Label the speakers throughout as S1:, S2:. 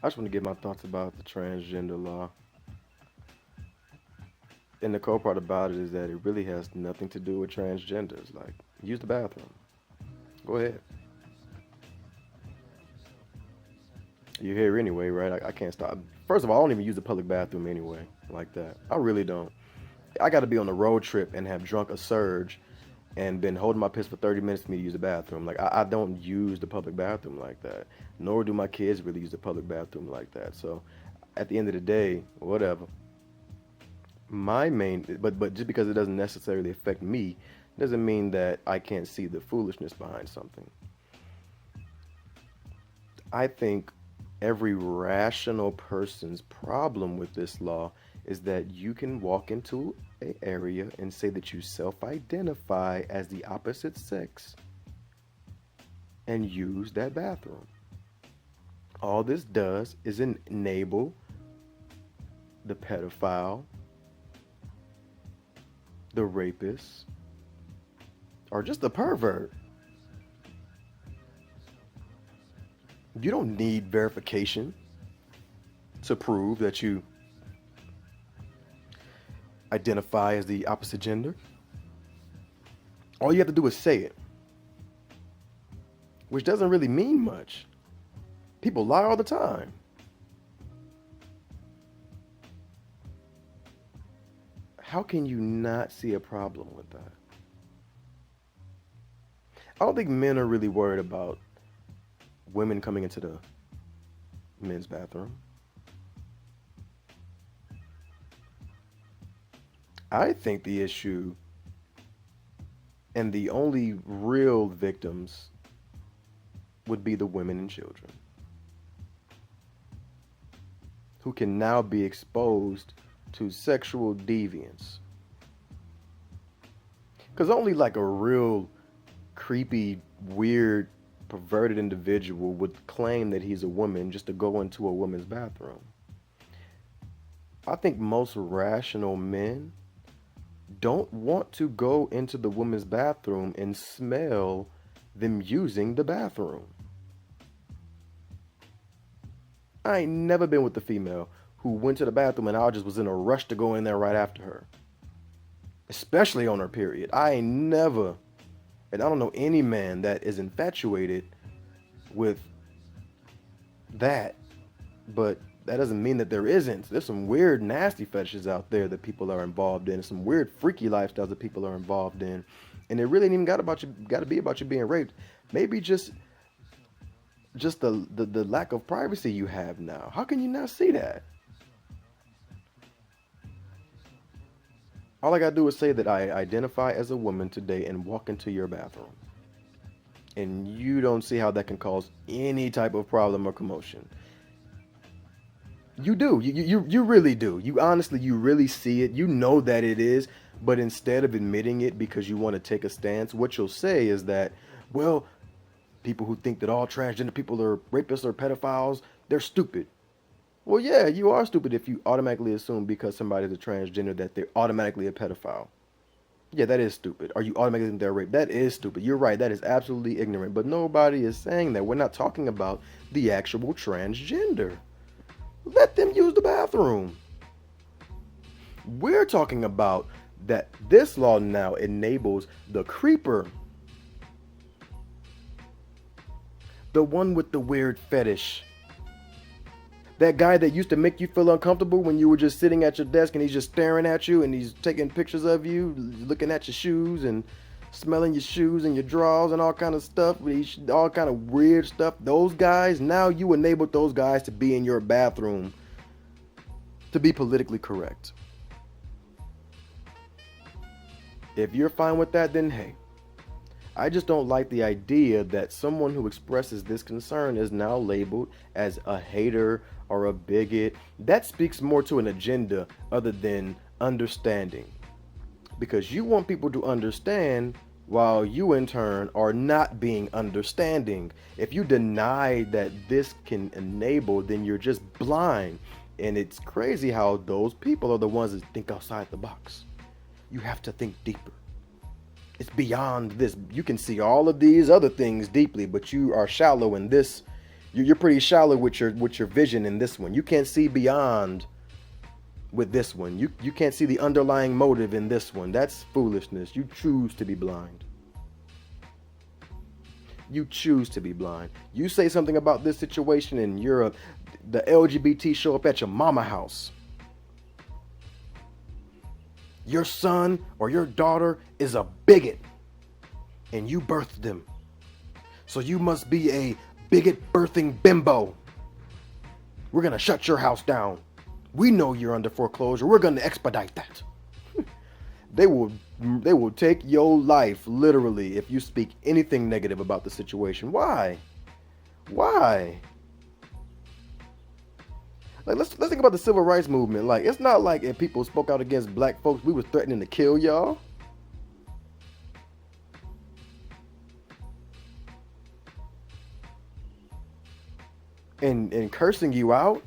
S1: I just want to get my thoughts about the transgender law. And the cool part about it is that it really has nothing to do with transgenders. Like, use the bathroom. Go ahead. You're here anyway, right? I can't stop. First of all, I don't even use the public bathroom anyway, like that. I really don't. I got to be on a road trip and have drunk a surge and been holding my piss for 30 minutes for me to use the bathroom. Like, I don't use the public bathroom like that. Nor do my kids really use the public bathroom like that. So, at the end of the day, whatever. My main, but just because it doesn't necessarily affect me, doesn't mean that I can't see the foolishness behind something. I think every rational person's problem with this law is that you can walk into an area and say that you self-identify as the opposite sex and use that bathroom. All this does is enable the pedophile, the rapist, or just the pervert. You don't need verification to prove that you identify as the opposite gender. All you have to do is say it, which doesn't really mean much. People lie all the time. How can you not see a problem with that? I don't think men are really worried about women coming into the men's bathroom. I think the issue and the only real victims would be the women and children who can now be exposed to sexual deviance. Because only like a real creepy, weird, perverted individual would claim that he's a woman just to go into a woman's bathroom. I think most rational men don't want to go into the woman's bathroom and smell them using the bathroom. I ain't never been with the female who went to the bathroom and I just was in a rush to go in there right after her. Especially on her period. I ain't never, and I don't know any man that is infatuated with that, but that doesn't mean that there isn't. There's some weird, nasty fetishes out there that people are involved in. Some weird, freaky lifestyles that people are involved in, and it really ain't even got to be about you being raped. Maybe just the lack of privacy you have now. How can you not see that? All I gotta do is say that I identify as a woman today and walk into your bathroom, and you don't see how that can cause any type of problem or commotion. You do. You really do. You honestly, you really see it. You know that it is. But instead of admitting it because you want to take a stance, what you'll say is that, well, people who think that all transgender people are rapists or pedophiles, they're stupid. Well, yeah, you are stupid if you automatically assume because somebody's a transgender that they're automatically a pedophile. Yeah, that is stupid. Are you automatically think they're rape? That is stupid. You're right. That is absolutely ignorant. But nobody is saying that. We're not talking about the actual transgender. Let them use the bathroom. We're talking about that this law now enables the creeper, the one with the weird fetish, that guy that used to make you feel uncomfortable when you were just sitting at your desk and he's just staring at you and he's taking pictures of you, looking at your shoes and smelling your shoes and your drawers and all kind of stuff, all kind of weird stuff. Those guys, now you enabled those guys to be in your bathroom to be politically correct. If you're fine with that, then hey. I just don't like the idea that someone who expresses this concern is now labeled as a hater or a bigot. That speaks more to an agenda other than understanding. Because you want people to understand while you in turn are not being understanding. If you deny that this can enable, then you're just blind. And it's crazy how those people are the ones that think outside the box. You have to think deeper. It's beyond this. You can see all of these other things deeply, but you are shallow in this. You're pretty shallow with your vision in this one. You can't see beyond with this one. You can't see the underlying motive in this one. That's foolishness. You choose to be blind. You choose to be blind. You say something about this situation and the LGBT show up at your mama house. Your son or your daughter is a bigot and you birthed them. So you must be a bigot birthing bimbo. We're going to shut your house down. We know you're under foreclosure. We're going to expedite that. They will take your life literally if you speak anything negative about the situation. Why? Why? Like let's think about the civil rights movement. Like it's not like if people spoke out against black folks, we were threatening to kill y'all. And cursing you out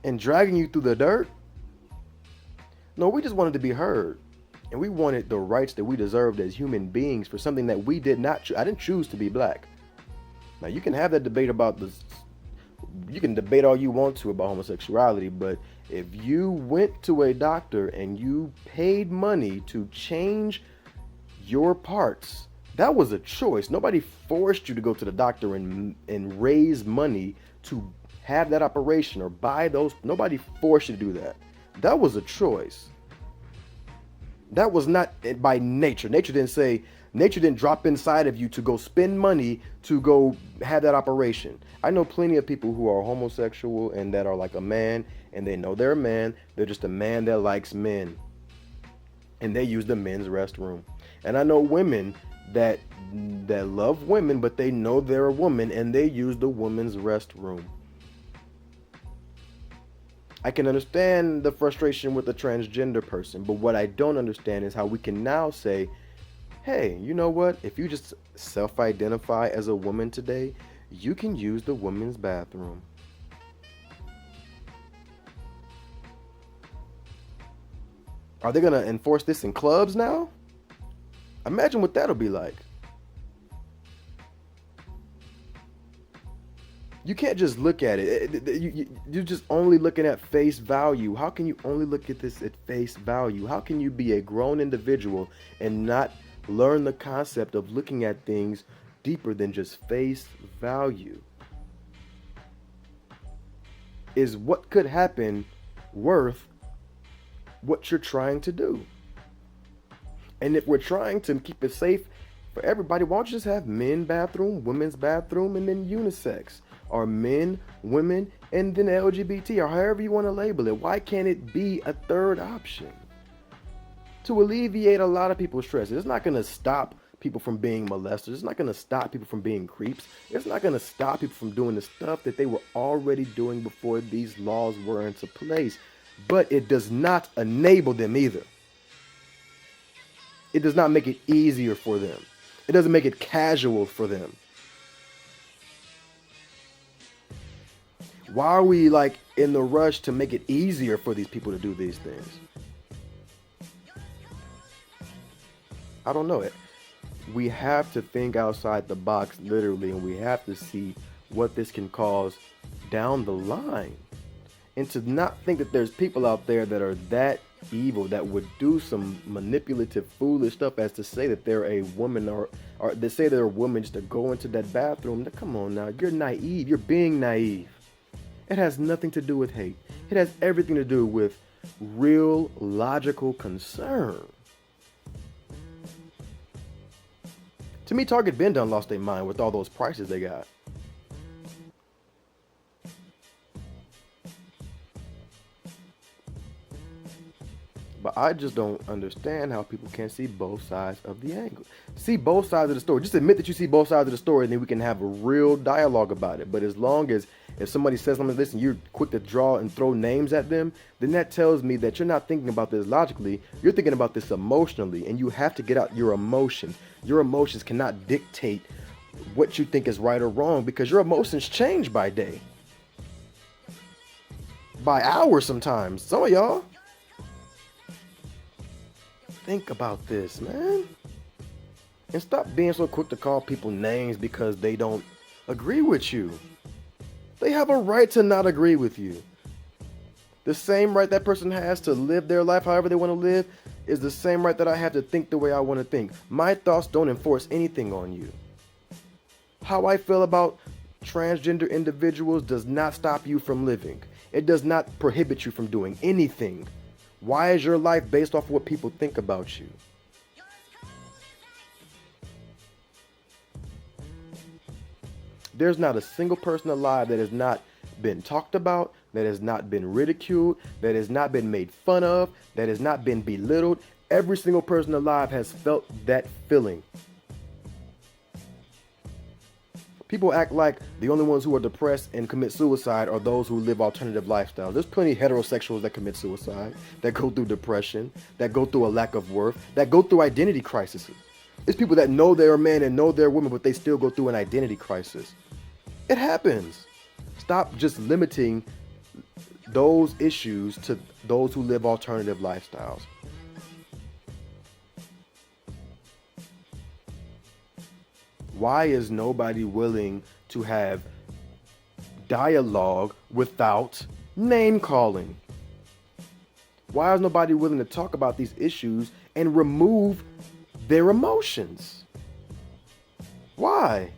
S1: and dragging you through the dirt. No, we just wanted to be heard. And we wanted the rights that we deserved as human beings for something that we did not I didn't choose to be black. Now you can have that debate about this. You can debate all you want to about homosexuality, but if you went to a doctor and you paid money to change your parts, that was a choice. Nobody forced you to go to the doctor and raise money to have that operation or buy those. Nobody forced you to do that. That was a choice. That was not by nature. Nature didn't drop inside of you to go spend money to go have that operation. I know plenty of people who are homosexual and that are like a man and they know they're a man. They're just a man that likes men. And they use the men's restroom. And I know women that love women, but they know they're a woman and they use the women's restroom. I can understand the frustration with the transgender person, but what I don't understand is how we can now say, hey, you know what? If you just self-identify as a woman today, you can use the women's bathroom. Are they going to enforce this in clubs now? Imagine what that'll be like. You can't just look at it. You're just only looking at face value. How can you only look at this at face value? How can you be a grown individual and not learn the concept of looking at things deeper than just face value? Is what could happen worth what you're trying to do? And if we're trying to keep it safe for everybody, why don't you just have men's bathroom, women's bathroom, and then unisex? Or men, women, and then LGBT, or however you want to label it. Why can't it be a third option? To alleviate a lot of people's stress. It's not going to stop people from being molesters. It's not going to stop people from being creeps. It's not going to stop people from doing the stuff that they were already doing before these laws were into place. But it does not enable them either. It does not make it easier for them. It doesn't make it casual for them. Why are we like in the rush to make it easier for these people to do these things? I don't know it. We have to think outside the box literally, and we have to see what this can cause down the line. And to not think that there's people out there that are that evil that would do some manipulative, foolish stuff as to say that they're a woman or they say they're a woman just to go into that bathroom. Come on now, you're naive. You're being naive. It has nothing to do with hate. It has everything to do with real logical concern. To me, Target been done lost their mind with all those prices they got. But I just don't understand how people can't see both sides of the angle. See both sides of the story. Just admit that you see both sides of the story, and then we can have a real dialogue about it. But as long as if somebody says something like this and you're quick to draw and throw names at them, then that tells me that you're not thinking about this logically. You're thinking about this emotionally, and you have to get out your emotion. Your emotions cannot dictate what you think is right or wrong because your emotions change by day, by hours sometimes. Some of y'all. Think about this, man. And stop being so quick to call people names because they don't agree with you. They have a right to not agree with you. The same right that person has to live their life however they want to live is the same right that I have to think the way I want to think. My thoughts don't enforce anything on you. How I feel about transgender individuals does not stop you from living. It does not prohibit you from doing anything. Why is your life based off of what people think about you? There's not a single person alive that has not been talked about, that has not been ridiculed, that has not been made fun of, that has not been belittled. Every single person alive has felt that feeling. People act like the only ones who are depressed and commit suicide are those who live alternative lifestyles. There's plenty of heterosexuals that commit suicide, that go through depression, that go through a lack of worth, that go through identity crises. It's people that know they're a man and know they're a woman, but they still go through an identity crisis. It happens. Stop just limiting those issues to those who live alternative lifestyles. Why is nobody willing to have dialogue without name calling? Why is nobody willing to talk about these issues and remove their emotions? Why?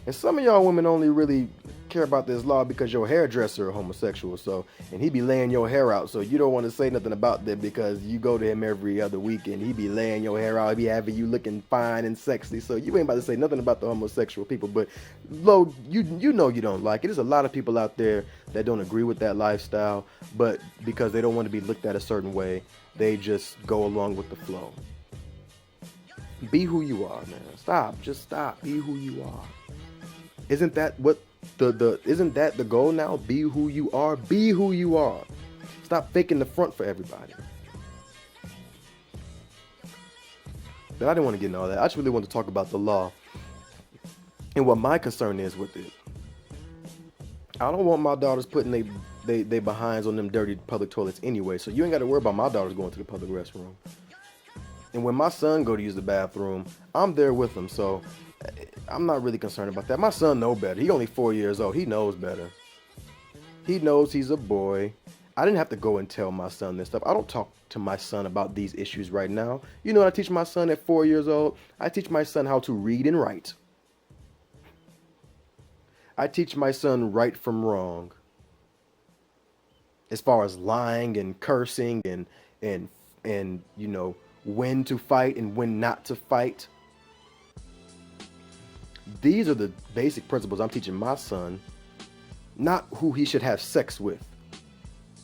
S1: And some of y'all women only really care about this law because your hairdresser is homosexual, so, and he be laying your hair out, so you don't want to say nothing about that because you go to him every other week and he be laying your hair out, he be having you looking fine and sexy, so you ain't about to say nothing about the homosexual people. But Lo, you know you don't like it. There's a lot of people out there that don't agree with that lifestyle, but because they don't want to be looked at a certain way, they just go along with the flow. Be who you are, man. Just stop. Be who you are. Isn't that what isn't that the goal now? Be who you are. Be who you are. Stop faking the front for everybody. But I didn't want to get into all that. I just really want to talk about the law and what my concern is with it. I don't want my daughters putting they behinds on them dirty public toilets anyway, so you ain't got to worry about my daughters going to the public restroom. And when my son go to use the bathroom, I'm there with him, so I'm not really concerned about that. My son know better. He only 4 years old. He knows better. He knows he's a boy. I didn't have to go and tell my son this stuff. I don't talk to my son about these issues right now. You know what I teach my son at 4 years old? I teach my son how to read and write. I teach my son right from wrong. As far as lying and cursing and you know, when to fight and when not to fight. These are the basic principles I'm teaching my son, not who he should have sex with.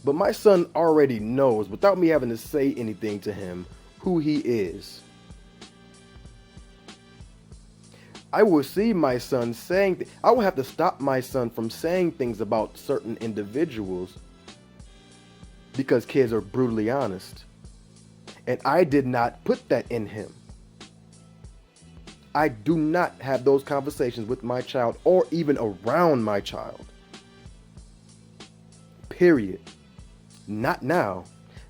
S1: But my son already knows, without me having to say anything to him, who he is. I will see my son saying, I will have to stop my son from saying things about certain individuals because kids are brutally honest. And I did not put that in him. I do not have those conversations with my child or even around my child. Period. Not now.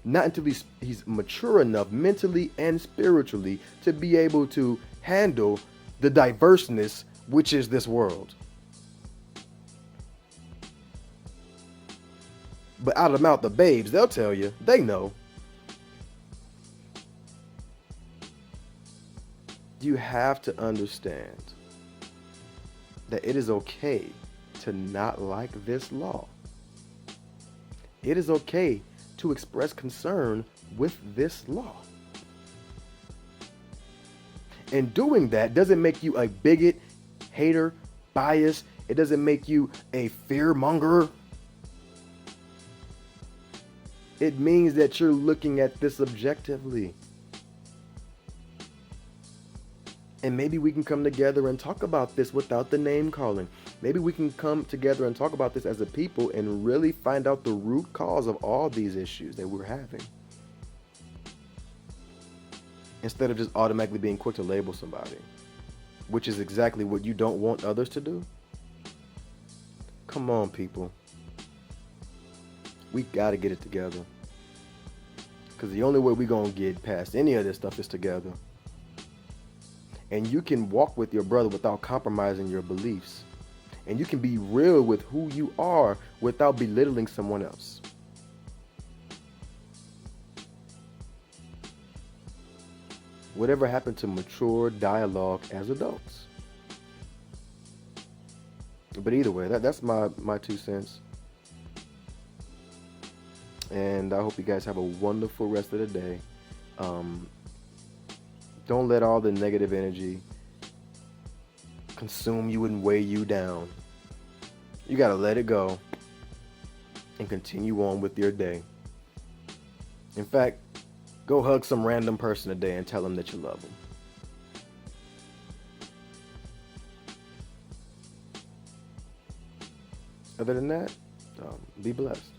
S1: Not until he's mature enough mentally and spiritually to be able to handle the diverseness which is this world. But out of the mouth of babes, they'll tell you. They know. You have to understand that it is okay to not like this law. It is okay to express concern with this law. And doing that doesn't make you a bigot, hater, bias. It doesn't make you a fearmonger. It means that you're looking at this objectively. And maybe we can come together and talk about this without the name calling. Maybe we can come together and talk about this as a people and really find out the root cause of all these issues that we're having. Instead of just automatically being quick to label somebody, which is exactly what you don't want others to do. Come on, people. We got to get it together. Because the only way we're going to get past any of this stuff is together. And you can walk with your brother without compromising your beliefs. And you can be real with who you are without belittling someone else. Whatever happened to mature dialogue as adults? But either way, that's my 2 cents. And I hope you guys have a wonderful rest of the day. Um, don't let all the negative energy consume you and weigh you down. You got to let it go and continue on with your day. In fact, go hug some random person today and tell them that you love them. Other than that, be blessed.